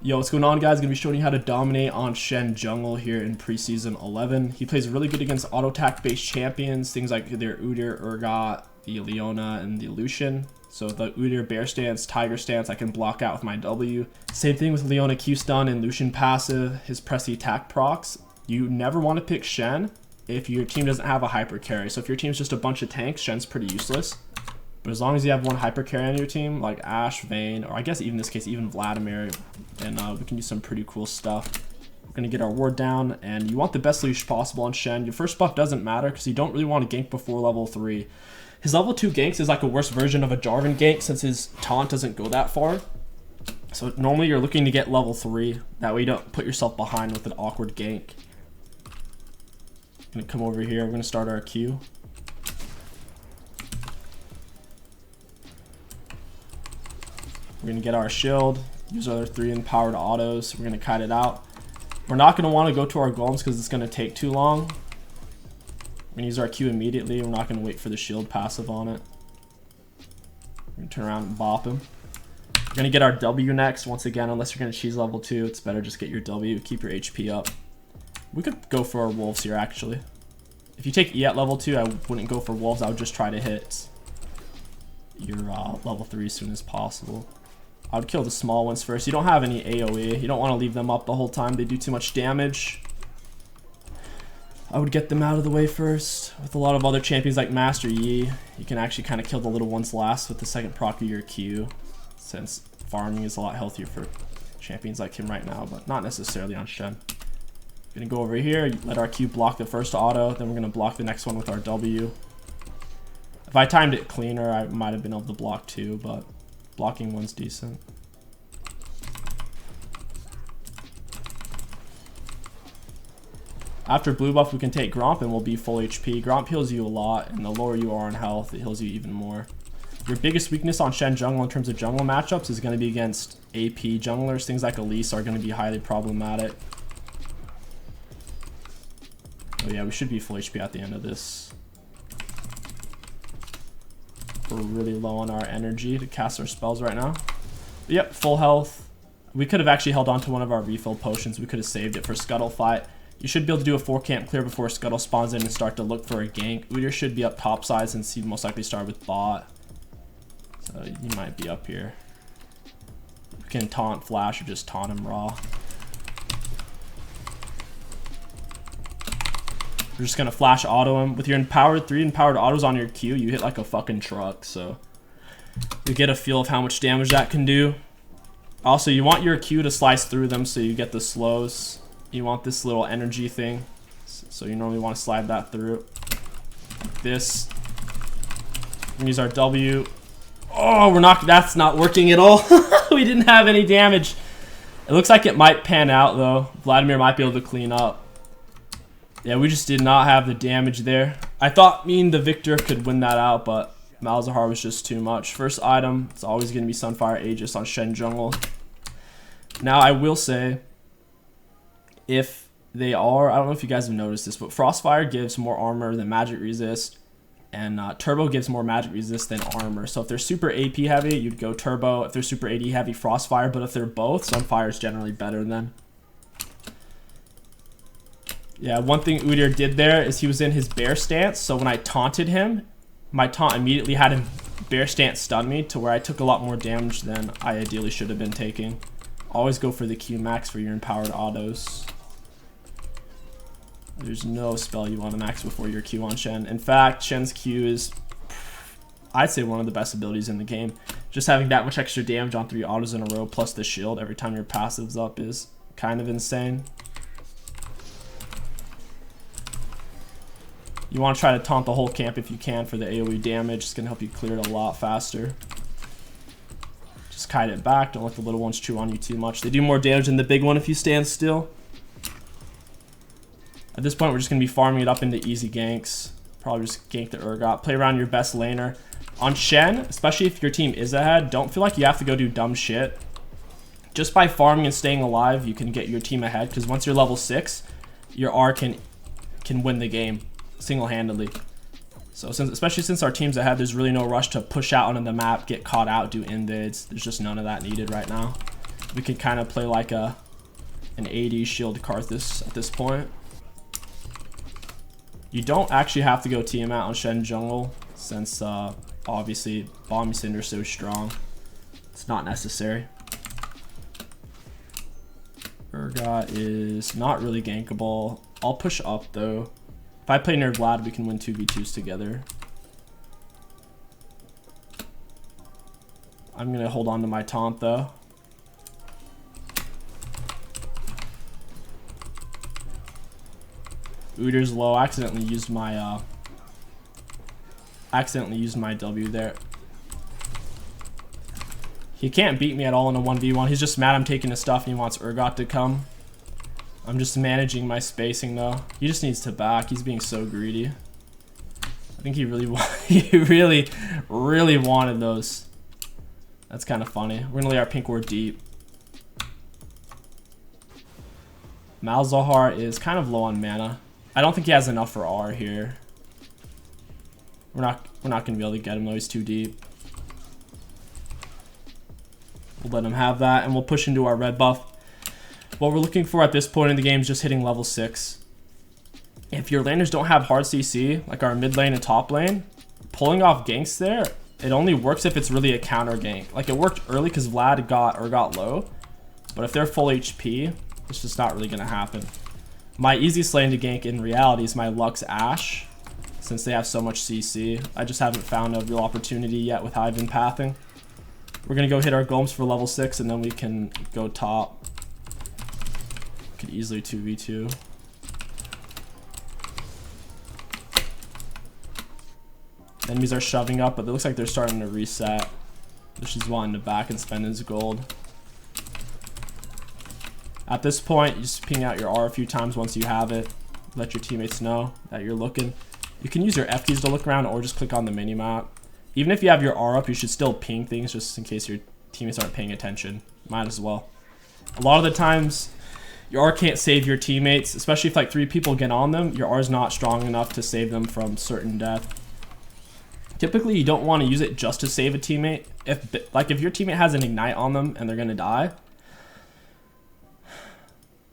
Yo, what's going on, guys? Gonna be showing you how to dominate on Shen jungle here in preseason 11. He plays really good against auto attack based champions, things like their 𝐒𝐿, 𝐒𝐿𝐃, the Leona, and the Lucian. So the 𝐒𝐿 bear stance, tiger stance, I can block out with my W. Same thing with Leona Q stun and Lucian passive, his press the attack procs. You never want to pick Shen if your team doesn't have a hyper carry. So if your team's just a bunch of tanks, Shen's pretty useless. But as long as you have one hyper carry on your team, like Ashe, Vayne, or I guess even in this case, even Vladimir, then we can do some pretty cool stuff. We're going to get our ward down, and you want the best leash possible on Shen. Your first buff doesn't matter because you don't really want to gank before level 3. His level 2 ganks is like a worse version of a Jarvan gank since his taunt doesn't go that far. So normally you're looking to get level 3. That way you don't put yourself behind with an awkward gank. Going to come over here. We're going to start our Q. We're going to get our shield, use our 3 empowered autos. We're going to kite it out. We're not going to want to go to our golems because it's going to take too long. We're going to use our Q immediately. We're not going to wait for the shield passive on it. We're going to turn around and bop him. We're going to get our W next. Once again, unless you're going to cheese level 2, it's better just get your W, keep your HP up. We could go for our wolves here, actually. If you take E at level 2, I wouldn't go for wolves. I would just try to hit your level 3 as soon as possible. I would kill the small ones first. You don't have any AoE. You don't want to leave them up the whole time. They do too much damage. I would get them out of the way first. With a lot of other champions like Master Yi, you can actually kind of kill the little ones last with the second proc of your Q, since farming is a lot healthier for champions like him right now, but not necessarily on Shen. Gonna go over here, let our Q block the first auto, then we're gonna block the next one with our W. If I timed it cleaner, I might have been able to block 2, but blocking 1's decent. After blue buff, we can take Gromp and we'll be full HP. Gromp heals you a lot, and the lower you are in health, it heals you even more. Your biggest weakness on Shen jungle in terms of jungle matchups is going to be against AP junglers. Things like 𝐒𝐿𝐃 are going to be highly problematic. Oh yeah, we should be full HP at the end of this. We're really low on our energy to cast our spells right now. But yep, full health. We could have actually held on to one of our refill potions. We could have saved it for Scuttle fight. You should be able to do a 4 camp clear before Scuttle spawns in and start to look for a gank. 𝐒𝐿𝐃 should be up top side since he most likely start with bot. So you might be up here. You can taunt flash or just taunt him raw. We're just gonna flash auto him. With your empowered 3 empowered autos on your Q, you hit like a fucking truck, so you get a feel of how much damage that can do. Also, you want your Q to slice through them so you get the slows. You want this little energy thing, so you normally want to slide that through. Like this. We're gonna use our W. Oh, that's not working at all. We didn't have any damage. It looks like it might pan out though. Vladimir might be able to clean up. Yeah, we just did not have the damage there. I thought me and the Victor could win that out, but Malzahar was just too much. First item, it's always going to be Sunfire Aegis on Shen jungle. Now, I will say, if they are, I don't know if you guys have noticed this, but Frostfire gives more armor than magic resist, and Turbo gives more magic resist than armor. So if they're super AP heavy, you'd go Turbo. If they're super AD heavy, Frostfire. But if they're both, Sunfire is generally better than. Yeah, one thing 𝐒𝐿𝐃 did there is he was in his bear stance, so when I taunted him, my taunt immediately had him bear stance stun me to where I took a lot more damage than I ideally should have been taking. Always go for the Q max for your empowered autos. There's no spell you want to max before your Q on Shen. In fact, Shen's Q is, I'd say, one of the best abilities in the game. Just having that much extra damage on 3 autos in a row plus the shield every time your passive's up is kind of insane. You want to try to taunt the whole camp if you can for the AoE damage. It's going to help you clear it a lot faster. Just kite it back. Don't let the little ones chew on you too much. They do more damage than the big one if you stand still. At this point, we're just going to be farming it up into easy ganks. Probably just gank the 𝐒𝐿𝐃. Play around your best laner. On Shen, especially if your team is ahead, don't feel like you have to go do dumb shit. Just by farming and staying alive, you can get your team ahead. Because once you're level 6, your R can win the game single-handedly. So especially since our team's ahead, there's really no rush to push out onto the map, get caught out, do invids. There's just none of that needed right now. We can kind of play like an AD shield Karthus at this point. You don't actually have to go Tiamat on Shen jungle since obviously Bomb Cinder is so strong. It's not necessary. Urgot is not really gankable. I'll push up though. If I play near Vlad, we can win 2v2s together. I'm gonna hold on to my taunt though. Uder's low. I accidentally used my W there. He can't beat me at all in a 1v1. He's just mad I'm taking his stuff and he wants Urgot to come. I'm just managing my spacing though. He just needs to back. He's being so greedy. I think he really really wanted those. That's kind of funny. We're gonna lay our pink ward deep. Malzahar is kind of low on mana. I don't think he has enough for R here. We're not gonna be able to get him though. He's too deep. We'll let him have that, and we'll push into our red buff. What we're looking for at this point in the game is just hitting level 6. If your laners don't have hard CC, like our mid lane and top lane, pulling off ganks there, it only works if it's really a counter gank. Like it worked early because Vlad got low, but if they're full HP, it's just not really gonna happen. My easiest lane to gank in reality is my Lux Ashe, since they have so much CC. I just haven't found a real opportunity yet with how I've been pathing. We're gonna go hit our golems for level 6 and then we can go top. Could easily 2v2. Enemies are shoving up, but it looks like they're starting to reset. She's wanting to back and spend his gold. At this point, you just ping out your R a few times once you have it. Let your teammates know that you're looking. You can use your F keys to look around or just click on the minimap. Even if you have your R up, you should still ping things just in case your teammates aren't paying attention. Might as well. A lot of the times, your R can't save your teammates, especially if like 3 people get on them. Your R is not strong enough to save them from certain death. Typically, you don't want to use it just to save a teammate. If your teammate has an ignite on them and they're gonna die,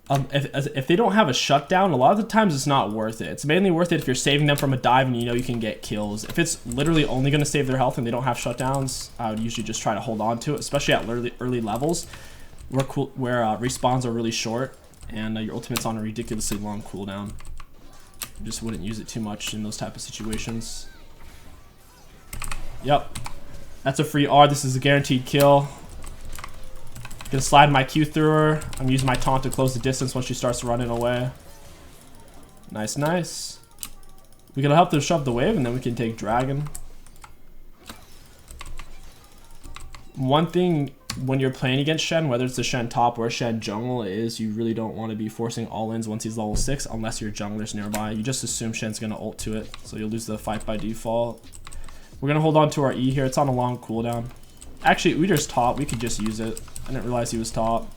if they don't have a shutdown, a lot of the times it's not worth it. It's mainly worth it if you're saving them from a dive and you know you can get kills. If it's literally only gonna save their health and they don't have shutdowns, I would usually just try to hold on to it, especially at early levels where respawns are really short and your ultimate's on a ridiculously long cooldown. You just wouldn't use it too much in those type of situations. Yep, that's a free R. This is a guaranteed kill. Gonna slide my Q through her. I'm using my taunt to close the distance once she starts running away. Nice, nice. We can help them shove the wave and then we can take dragon. One thing when you're playing against Shen, whether it's the Shen top or Shen jungle, is you really don't want to be forcing all-ins once he's level 6 unless your jungler's nearby. You just assume Shen's gonna ult to it, so you'll lose the fight by default. We're gonna hold on to our E here. It's on a long cooldown. Actually, Uder's top. We could just use it. I didn't realize he was top.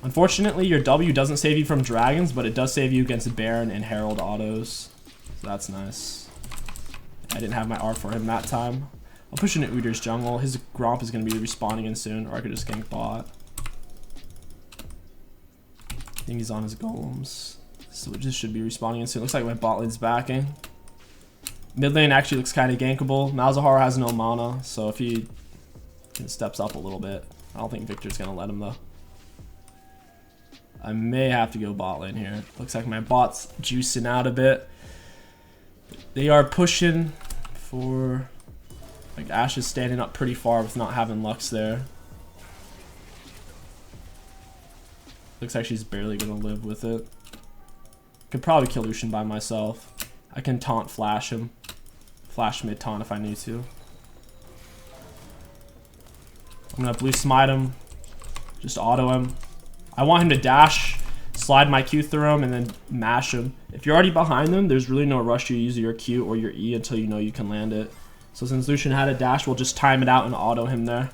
Unfortunately, your W doesn't save you from dragons, but it does save you against Baron and Herald autos. So that's nice. I didn't have my R for him that time. I'll push into Uder's jungle. His Gromp is going to be respawning in soon, or I could just gank bot. I think he's on his golems. So it just should be respawning in soon. Looks like my bot lane's backing. Mid lane actually looks kind of gankable. Malzahar has no mana, so if he steps up a little bit, I don't think Victor's gonna let him though. I may have to go bot lane here. Looks like my bot's juicing out a bit. They are pushing for, like, Ashe is standing up pretty far with not having Lux there. Looks like she's barely gonna live with it. Could probably kill Lucian by myself. I can taunt flash him. Flash mid taunt if I need to. I'm gonna blue smite him. Just auto him. I want him to dash, slide my Q through him, and then mash him. If you're already behind them, there's really no rush to use your Q or your E until you know you can land it. So since Lucian had a dash, we'll just time it out and auto him there.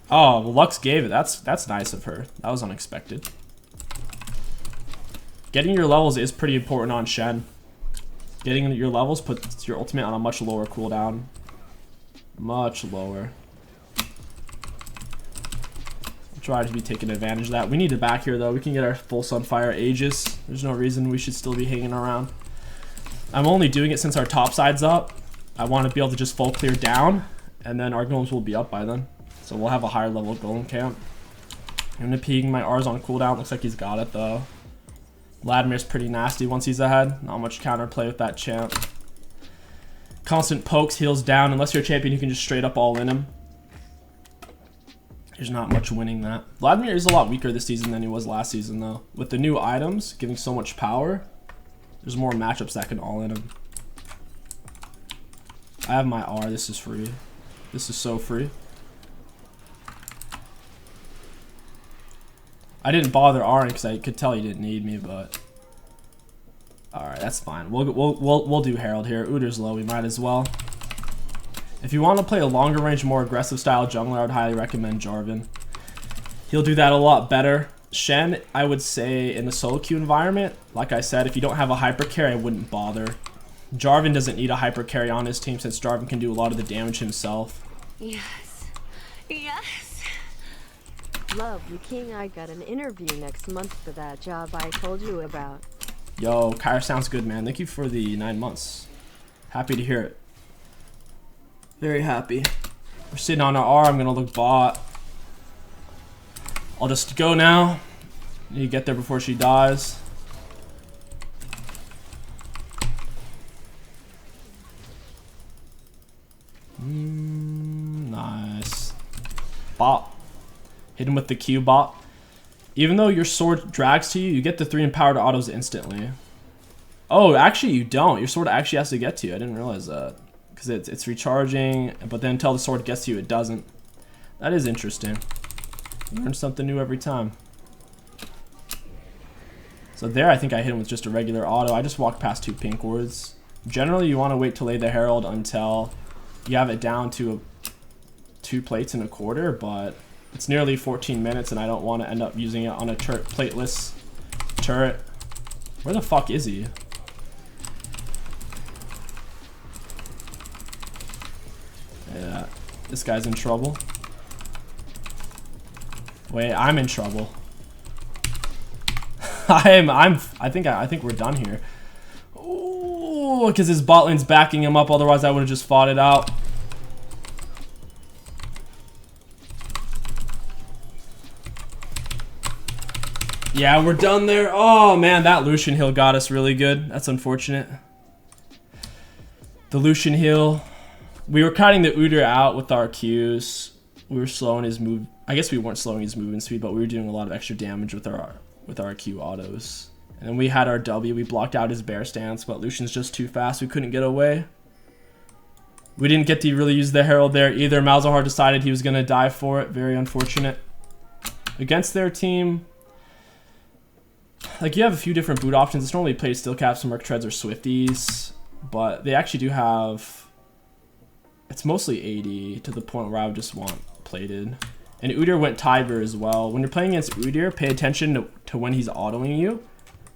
Oh, well, Lux gave it. That's nice of her. That was unexpected. Getting your levels is pretty important on Shen. Getting your levels puts your ultimate on a much lower cooldown. Much lower. Try to be taking advantage of that. We need it back here though. We can get our full Sunfire Aegis. There's no reason we should still be hanging around. I'm only doing it since our top side's up. I want to be able to just full clear down, and then our golems will be up by then. So we'll have a higher level golem camp. I'm gonna ping my R's on cooldown. Looks like he's got it though. Vladimir's pretty nasty once he's ahead. Not much counterplay with that champ. Constant pokes, heals down. Unless you're a champion, you can just straight up all in him. There's not much winning that. Vladimir is a lot weaker this season than he was last season though. With the new items giving so much power, there's more matchups that can all in him. I have my R. This is free. This is so free. I didn't bother R'ing because I could tell he didn't need me, but all right, that's fine. We'll do Herald here. Udir's low. We might as well. If you want to play a longer range, more aggressive style jungler, I would highly recommend Jarvan. He'll do that a lot better. Shen, I would say in the solo queue environment, like I said, if you don't have a hyper carry, I wouldn't bother. Jarvan doesn't need a hyper carry on his team since Jarvan can do a lot of the damage himself. Yes. Yes. Lovely King, I got an interview next month for that job I told you about. Yo, Kyra sounds good, man. Thank you for the 9 months. Happy to hear it. Very happy. We're sitting on our R. I'm gonna look bot. I'll just go now. Need to get there before she dies. Nice. Bot. Hit him with the Q bot. Even though your sword drags to you, you get the 3 empowered autos instantly. Oh, actually you don't. Your sword actually has to get to you. I didn't realize that. Because it's recharging, but then until the sword gets to you, it doesn't. That is interesting. Learn something new every time. So there, I think I hit him with just a regular auto. I just walked past 2 pink wards. Generally, you want to wait to lay the Herald until you have it down to 2 plates and a quarter, but it's nearly 14 minutes, and I don't want to end up using it on a plateless turret. Where the fuck is he? Yeah, this guy's in trouble. Wait, I'm in trouble. I think we're done here. Ooh, because his bot lane's backing him up. Otherwise, I would have just fought it out. Yeah, we're done there. Oh man, that Lucian heal got us really good. That's unfortunate. The Lucian heal. We were cutting the Udyr out with our Qs. We were slowing his move. I guess we weren't slowing his movement speed, but we were doing a lot of extra damage with our Q autos. And then we had our W. We blocked out his bear stance, but Lucian's just too fast. We couldn't get away. We didn't get to really use the Herald there either. Malzahar decided he was going to die for it. Very unfortunate. Against their team, like, you have a few different boot options. It's normally played Steel Caps, Merc Treads, or Swifties, but they actually do have... It's mostly AD to the point where I would just want plated. And Udyr went Tiger as well. When you're playing against Udyr, pay attention to when he's autoing you.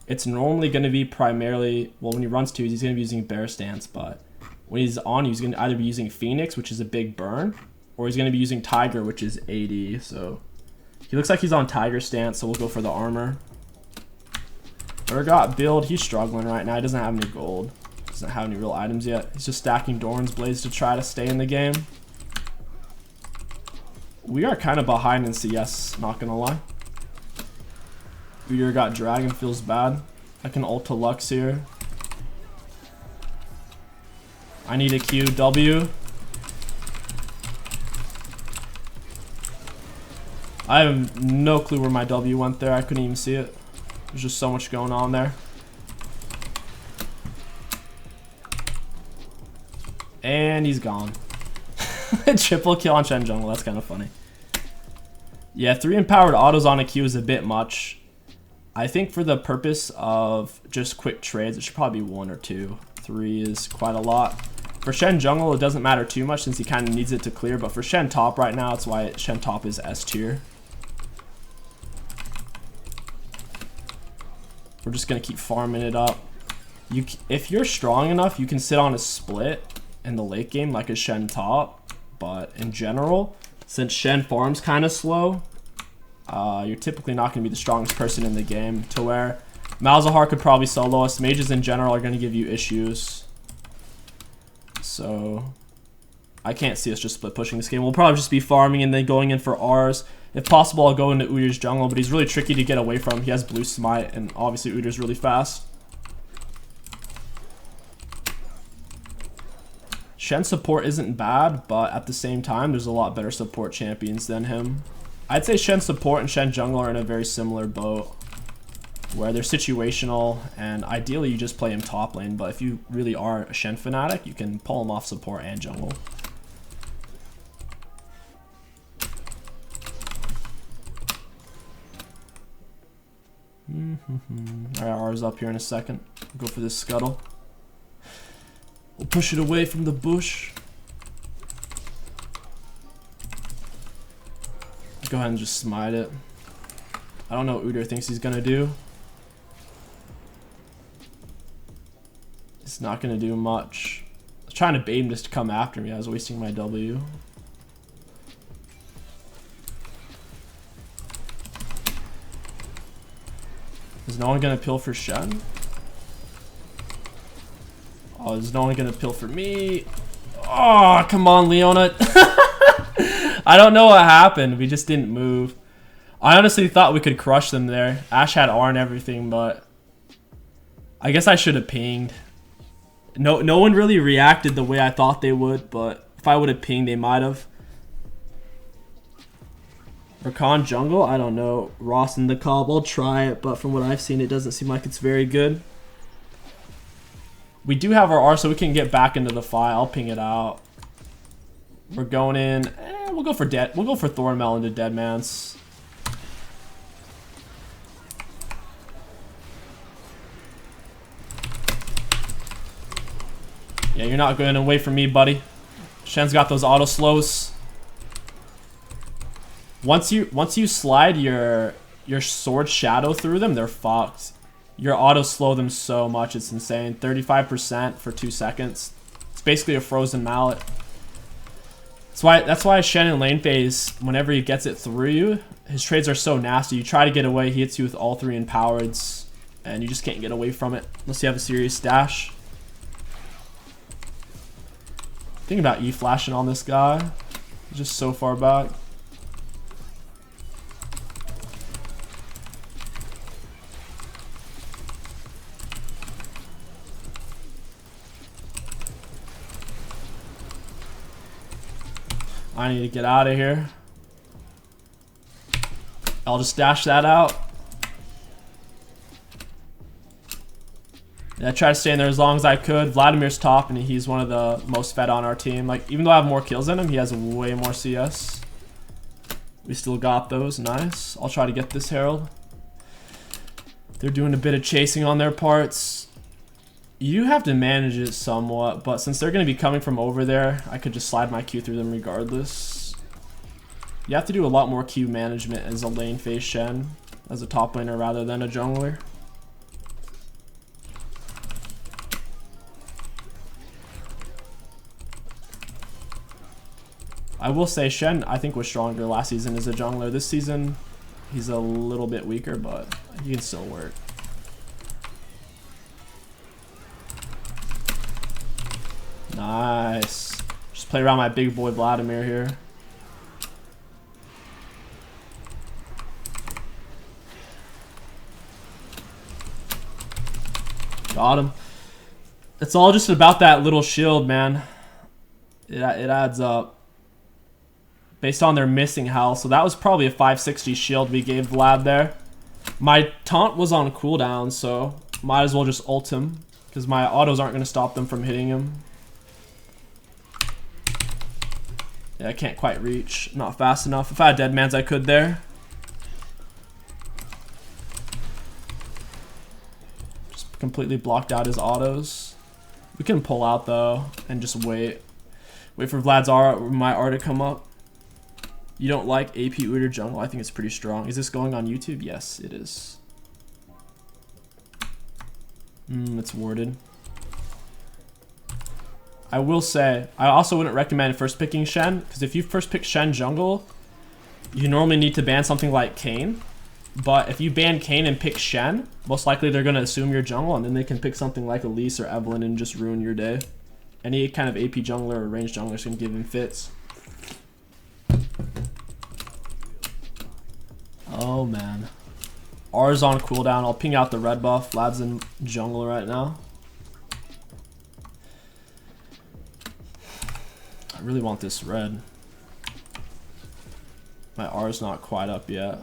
It's normally going to be primarily... Well, when he runs twos, he's going to be using Bear Stance, but when he's on you, he's going to either be using Phoenix, which is a big burn, or he's going to be using Tiger, which is AD. So he looks like he's on Tiger Stance, so we'll go for the armor. Urgot build, he's struggling right now. He doesn't have any gold. Doesn't have any real items yet. He's just stacking Doran's Blades to try to stay in the game. We are kind of behind in CS, not gonna lie. Udyr got Dragon, feels bad. I can ult to Lux here. I need a Q, W. I have no clue where my W went there. I couldn't even see it. There's just so much going on there. And he's gone. Triple kill on Shen jungle. That's kind of funny. Yeah, 3 empowered autos on a Q is a bit much. I think for the purpose of just quick trades, it should probably be 1 or 2. 3 is quite a lot. For Shen jungle, it doesn't matter too much since he kind of needs it to clear. But for Shen top right now, that's why Shen top is S tier. We're just going to keep farming it up. If you're strong enough, you can sit on a split in the late game like a Shen top. But in general, since Shen farms kind of slow, you're typically not going to be the strongest person in the game, to where Malzahar could probably solo us. Mages in general are going to give you issues. So I can't see us just split pushing this game. We'll probably just be farming and then going in for R's. If possible, I'll go into 𝐒𝐻𝐿's jungle, but he's really tricky to get away from. He has blue smite, and obviously 𝐒𝐻𝐿's really fast. Shen support isn't bad, but at the same time, there's a lot better support champions than him. I'd say Shen support and Shen jungle are in a very similar boat, where they're situational, and ideally you just play him top lane, but if you really are a Shen fanatic, you can pull him off support and jungle. Alright, R's up here in a second. Go for this scuttle. We'll push it away from the bush. Go ahead and just smite it. I don't know what 𝐒𝐻𝐿 thinks he's gonna do. It's not gonna do much. I was trying to bait him just to come after me. I was wasting my W. Is no one gonna pill for Shen? Oh, is no one gonna pill for me? Oh, come on, Leona. I don't know what happened. We just didn't move. I honestly thought we could crush them there. Ashe had R and everything, but I guess I should have pinged. No one really reacted the way I thought they would, but if I would have pinged, they might have. Rakan jungle? I don't know. Ross in the cob. I'll try it, but from what I've seen, it doesn't seem like it's very good. We do have our R, so we can get back into the fight. I'll ping it out. We're going in. We'll go for Thornmail into Deadman's. Yeah, you're not going away from me, buddy. Shen's got those auto slows. Once you slide your sword shadow through them, they're fucked. Your auto slow them so much, it's insane. 35% for 2 seconds. It's basically a frozen mallet. That's why Shen in lane phase, whenever he gets it through you, his trades are so nasty. You try to get away, he hits you with all 3 empowereds, and you just can't get away from it unless you have a serious dash. Think about E flashing on this guy. He's just so far back. I need to get out of here. I'll just dash that out. Yeah, I tried to stay in there as long as I could. Vladimir's top, and he's one of the most fed on our team. Like, even though I have more kills than him, he has way more CS. We still got those. Nice. I'll try to get this Herald. They're doing a bit of chasing on their parts. You have to manage it somewhat, but since they're going to be coming from over there, I could just slide my Q through them regardless. You have to do a lot more Q management as a lane phase Shen, as a top laner rather than a jungler. I will say Shen, I think, was stronger last season as a jungler. This season, he's a little bit weaker, but he can still work. Nice. Just play around my big boy Vladimir here. Got him. It's all just about that little shield, man. It adds up. Based on their missing health. So that was probably a 560 shield we gave Vlad there. My taunt was on cooldown, so might as well just ult him, because my autos aren't going to stop them from hitting him. Yeah, I can't quite reach. Not fast enough. If I had Deadman's, I could there. Just completely blocked out his autos. We can pull out, though, and just wait. Wait for Vlad's R, my R to come up. You don't like AP 𝐒𝐻𝐿 jungle? I think it's pretty strong. Is this going on YouTube? Yes, it is. It's warded. I will say, I also wouldn't recommend first picking Shen, because if you first pick Shen jungle, you normally need to ban something like Kayn. But if you ban Kayn and pick Shen, most likely they're going to assume your jungle, and then they can pick something like Elise or Evelyn and just ruin your day. Any kind of AP jungler or ranged jungler can give him fits. Oh man. R's on cooldown. I'll ping out the red buff. Vlad's in jungle right now. I really want this red. My R's not quite up yet.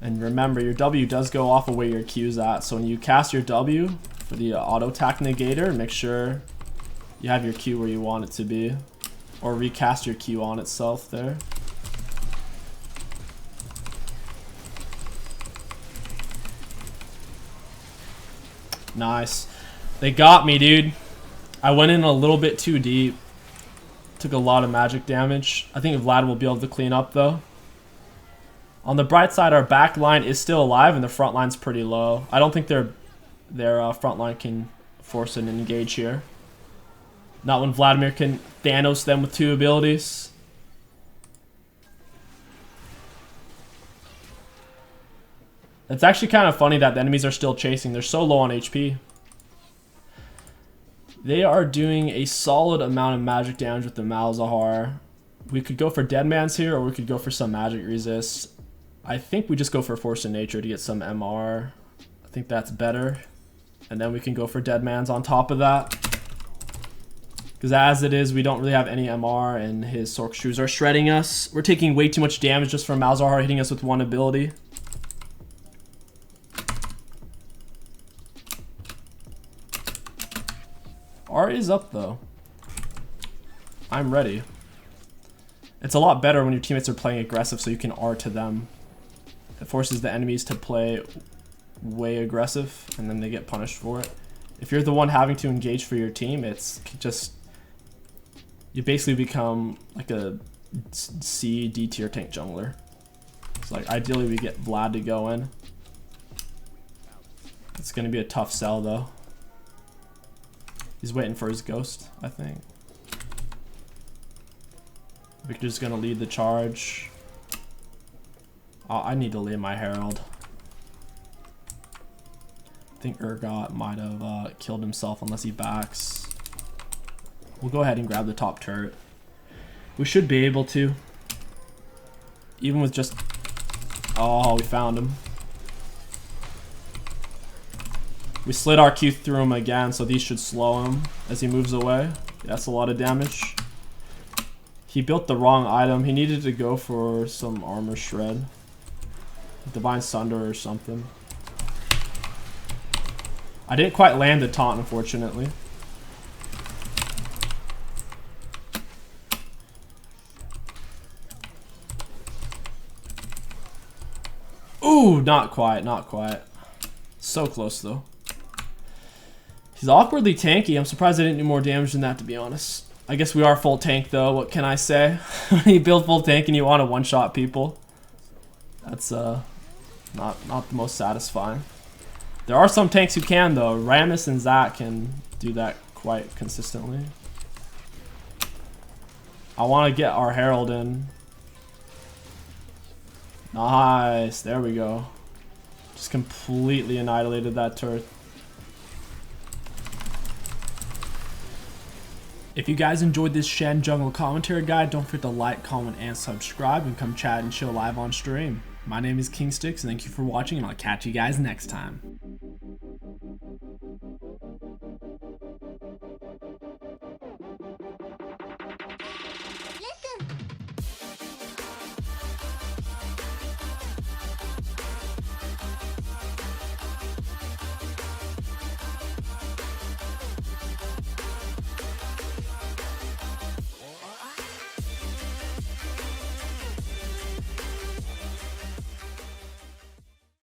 And remember, your W does go off of where your Q's at. So when you cast your W for the auto attack negator, make sure you have your Q where you want it to be. Or recast your Q on itself there. Nice. They got me, dude. I went in a little bit too deep. Took a lot of magic damage. I think Vlad will be able to clean up though. On the bright side, our back line is still alive and the front line's pretty low. I don't think their front line can force an engage here. Not when Vladimir can Thanos them with 2 abilities. It's actually kind of funny that the enemies are still chasing. They're so low on HP. They are doing a solid amount of magic damage with the Malzahar. We could go for Dead Man's here, or we could go for some magic resist. I think we just go for Force of Nature to get some MR. I think that's better. And then we can go for Dead Man's on top of that. Because as it is, we don't really have any MR, and his Sork Shrews are shredding us. We're taking way too much damage just from Malzahar hitting us with 1 ability. R is up though. I'm ready. It's a lot better when your teammates are playing aggressive so you can R to them. It forces the enemies to play way aggressive and then they get punished for it. If you're the one having to engage for your team, it's just... You basically become like a C, D tier tank jungler. It's like ideally we get Vlad to go in. It's going to be a tough sell though. He's waiting for his ghost, I think. Victor's gonna lead the charge. Oh, I need to lead my Herald. I think 𝐒𝐿𝐒𝐿 might have killed himself unless he backs. We'll go ahead and grab the top turret. We should be able to. Even with just... Oh, we found him. We slid our Q through him again, so these should slow him as he moves away. That's a lot of damage. He built the wrong item. He needed to go for some armor shred. Divine Sunder or something. I didn't quite land the taunt, unfortunately. Ooh, not quite, not quite. So close, though. He's awkwardly tanky. I'm surprised I didn't do more damage than that, to be honest. I guess we are full tank, though. What can I say? When you build full tank and you want to one-shot people, that's not the most satisfying. There are some tanks who can, though. Rammus and Zach can do that quite consistently. I want to get our Herald in. Nice. There we go. Just completely annihilated that turret. If you guys enjoyed this Shen jungle commentary guide, don't forget to like, comment, and subscribe, and come chat and chill live on stream. My name is KingStix, and thank you for watching, and I'll catch you guys next time.